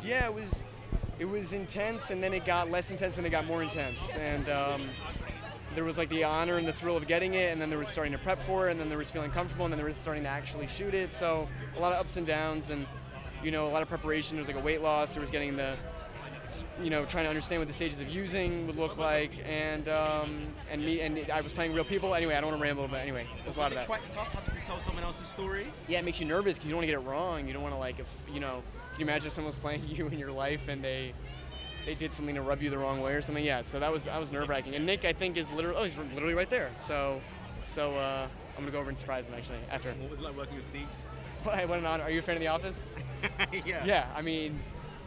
Yeah, it was intense, and then it got less intense, and it got more intense. And there was like the honor and the thrill of getting it, and then there was starting to prep for it, and then there was feeling comfortable, and then there was starting to actually shoot it. So a lot of ups and downs, and a lot of preparation. There was like a weight loss. There was getting the trying to understand what the stages of using would look like, and I was playing real people. Anyway, I don't want to ramble, but anyway, there's a lot of that. Was it quite tough having to tell someone else's story? Yeah, it makes you nervous because you don't want to get it wrong. You don't want to can you imagine if someone was playing you in your life and they did something to rub you the wrong way or something? Yeah, so that was nerve-wracking. And Nick, I think, is he's literally right there. So I'm gonna go over and surprise him actually after. What was it like working with Steve? What an honor. Are you a fan of The Office? Yeah. Yeah, I mean,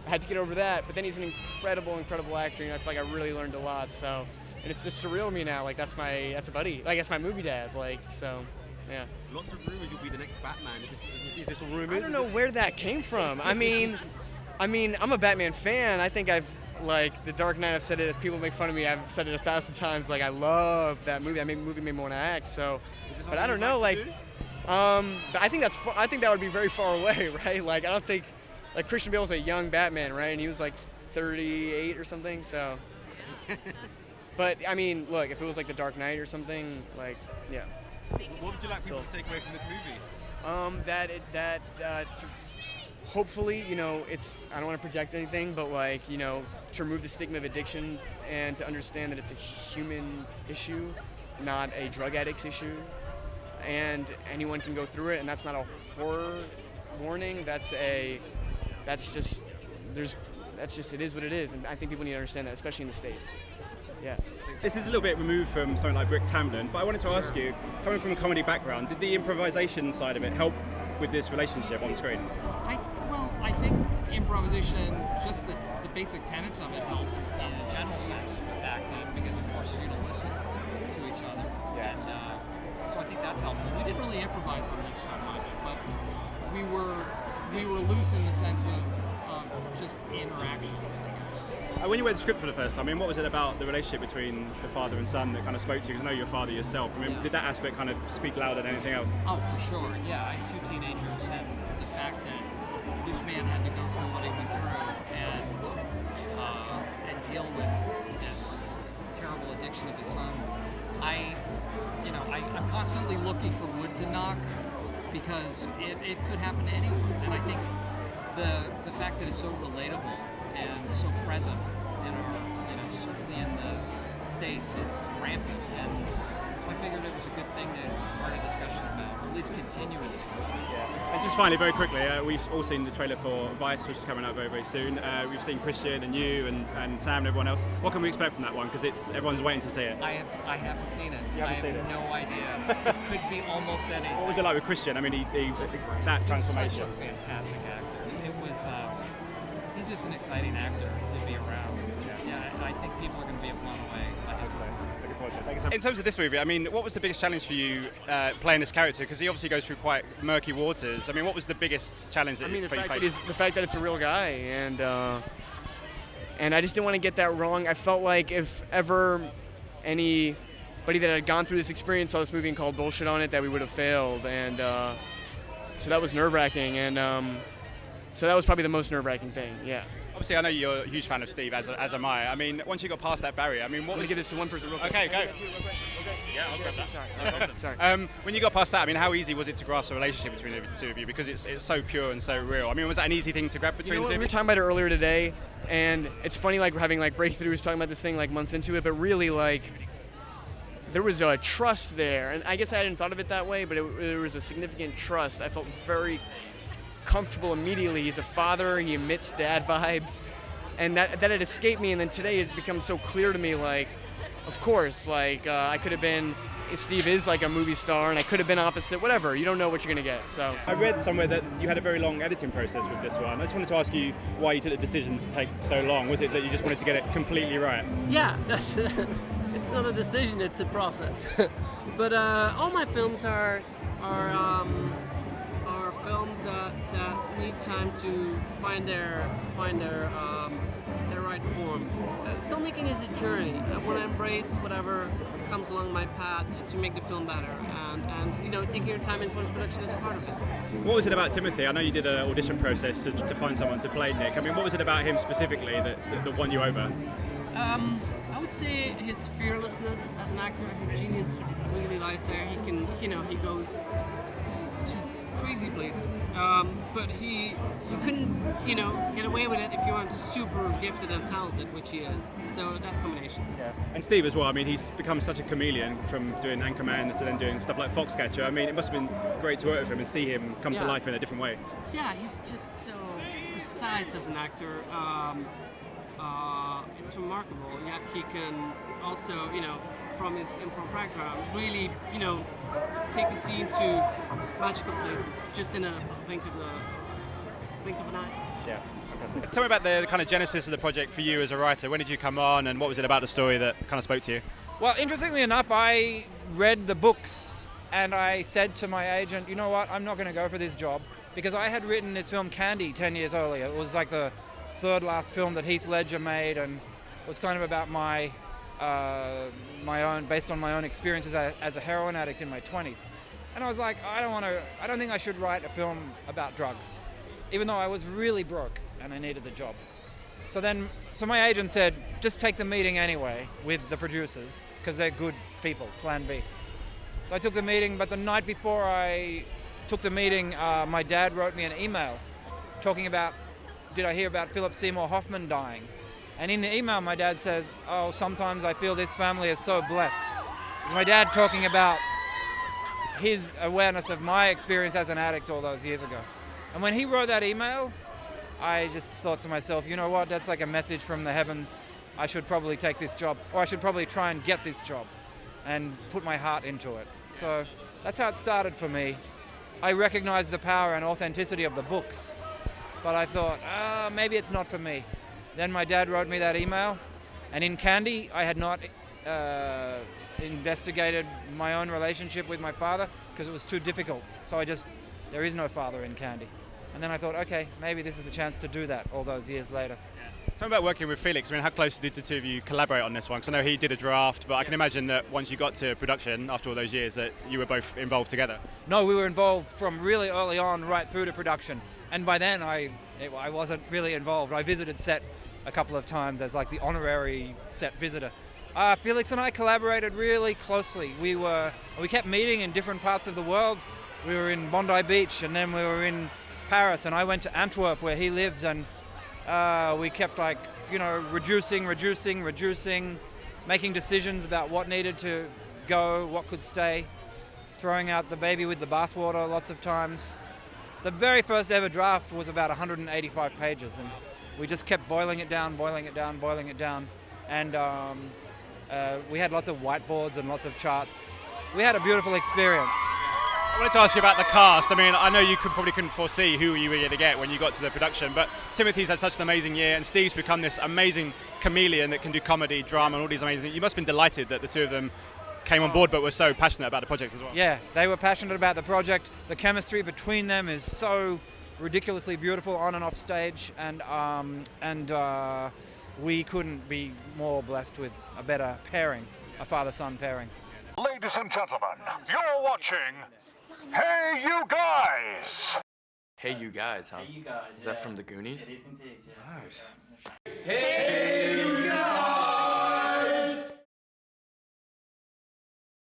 I had to get over that, but then he's an incredible actor. I feel like I really learned a lot. So, and it's just surreal to me now. Like that's a buddy. Like that's my movie dad. So, yeah. Lots of rumors you'll be the next Batman. Is this all rumors? I don't know where that came from. I mean, I'm a Batman fan. I think The Dark Knight. I've said it. If people make fun of me, I've said it 1,000 times. Like I love that movie. That movie made me want to act. So, but I don't know. But I think that would be very far away, right? Like I don't think. Like Christian Bale was a young Batman, right? And he was like 38 or something, so. But I mean, look, if it was like The Dark Knight or something, yeah. What would you like people to take away from this movie? Hopefully, it's, I don't want to project anything, but to remove the stigma of addiction and to understand that it's a human issue, not a drug addict's issue, and anyone can go through it, and that's not a horror warning. It is what it is, and I think people need to understand that, especially in the States. Yeah. This is a little bit removed from something like Brick Tamlin, but I wanted to ask you, coming from a comedy background, did the improvisation side of it help with this relationship on screen? I think improvisation, just the basic tenets of it help in a general sense with acting, because it forces you to listen to each other. Yeah. And so I think that's helpful. We didn't really improvise on this so much, but we were loose in the sense of just interaction. When you read the script for the first time, what was it about the relationship between the father and son that kind of spoke to you? Because I know you're a father yourself. Did that aspect kind of speak louder than anything else? Oh, for sure. Yeah, I have 2 teenagers, and the fact that this man had to go through what he went through and deal with this terrible addiction of his sons. I'm constantly looking for wood to knock, because it could happen to anyone. And I think the fact that it's so relatable and so present in our, certainly in the States, it's rampant. And so I figured it was a good thing to start a discussion about, or at least continue a discussion. Yeah. And just finally, very quickly, we've all seen the trailer for Vice, which is coming out very, very soon. We've seen Christian and you and Sam and everyone else. What can we expect from that one? Because everyone's waiting to see it. I haven't seen it. You haven't seen it? I have no idea. It could be almost anything. What was it like with Christian? He's that transformation. He's such a fantastic actor. He's just an exciting actor to be around. Yeah, I think people are going to be blown away. In terms of this movie, what was the biggest challenge for you playing this character? Because he obviously goes through quite murky waters. What was the biggest challenge that you faced? The fact that it's a real guy, and I just didn't want to get that wrong. I felt like if ever anybody that had gone through this experience saw this movie and called bullshit on it, that we would have failed, and so that was nerve-wracking, and so that was probably the most nerve-wracking thing. Yeah. Obviously, I know you're a huge fan of Steve, as am I. Once you got past that barrier, what I'm going to give this to one person real quick. Okay, go. Yeah, I'll grab that. Sorry. When you got past that, how easy was it to grasp a relationship between the two of you? Because it's so pure and so real. Was that an easy thing to grab between the two? We were talking about it earlier today, and it's funny, we're having breakthroughs talking about this thing months into it, but really there was a trust there, and I guess I hadn't thought of it that way, but there was a significant trust. I felt very comfortable immediately. He's a father, he emits dad vibes, and that had escaped me, and then today it becomes so clear to me, of course, I could have been, Steve is a movie star, and I could have been opposite, whatever. You don't know what you're going to get, so. I read somewhere that you had a very long editing process with this one. I just wanted to ask you why you took the decision to take so long. Was it that you just wanted to get it completely right? Yeah, it's not a decision, it's a process. But all my films are films that need time to find their right form. Filmmaking is a journey. I want to embrace whatever comes along my path to make the film better, and you know, taking your time in post-production is part of it. What was it about Timothee? I know you did an audition process to find someone to play Nick. I mean, what was it about him specifically that won you over? I would say his fearlessness as an actor, his genius really lies there. He can, you know, he goes to crazy places, but you couldn't, you know, get away with it if you weren't super gifted and talented, which he is. So that combination. Yeah. And Steve as well. I mean, he's become such a chameleon from doing Anchorman to then doing stuff like Foxcatcher. I mean, it must have been great to work with him and see him come to life in a different way. Yeah, he's just so precise as an actor. It's remarkable. Yeah, he can also, you know, from his improv background, really, you know, take a scene to magical places just in a blink of an eye. Yeah. Tell me about the kind of genesis of the project for you as a writer. When did you come on, and what was it about the story that kind of spoke to you? Well, interestingly enough, I read the books and I said to my agent, you know what, I'm not going to go for this job, because I had written this film Candy 10 years earlier. It was like the third last film that Heath Ledger made, and was kind of about my own, based on my own experiences as a heroin addict in my 20s. And I was like, I don't think I should write a film about drugs, even though I was really broke and I needed the job. So my agent said, just take the meeting anyway with the producers, because they're good people, plan B. So I took the meeting, but the night before I took the meeting, my dad wrote me an email talking about, did I hear about Philip Seymour Hoffman dying? And in the email, my dad says, oh, sometimes I feel this family is so blessed. It's my dad talking about his awareness of my experience as an addict all those years ago. And when he wrote that email, I just thought to myself, you know what, that's like a message from the heavens. I should probably take this job, or I should probably try and get this job and put my heart into it. So that's how it started for me. I recognized the power and authenticity of the books, but I thought, maybe it's not for me. Then my dad wrote me that email, and in Candy, I had not investigated my own relationship with my father because it was too difficult. So there is no father in Candy. And then I thought, okay, maybe this is the chance to do that all those years later. Tell me about working with Felix. I mean, how close did the two of you collaborate on this one? Because I know he did a draft, but I can imagine that once you got to production after all those years that you were both involved together. No, we were involved from really early on right through to production. And by then I wasn't really involved. I visited set a couple of times as like the honorary set visitor. Felix and I collaborated really closely. We kept meeting in different parts of the world. We were in Bondi Beach, and then we were in Paris, and I went to Antwerp where he lives, and we kept reducing, making decisions about what needed to go, what could stay, throwing out the baby with the bathwater lots of times. The very first ever draft was about 185 pages, and we just kept boiling it down, and we had lots of whiteboards and lots of charts. We had a beautiful experience. I wanted to ask you about the cast. I mean, I know you probably couldn't foresee who you were going to get when you got to the production, but Timothee's had such an amazing year, and Steve's become this amazing chameleon that can do comedy, drama, and all these amazing things. You must have been delighted that the two of them came on board, but were so passionate about the project as well. Yeah, they were passionate about the project. The chemistry between them is so ridiculously beautiful on and off stage, and we couldn't be more blessed with a better pairing, a father-son pairing. Ladies and gentlemen, you're watching Hey You Guys! Hey You Guys, huh? Hey You Guys. Is that from the Goonies? It is indeed, yes. Nice. Hey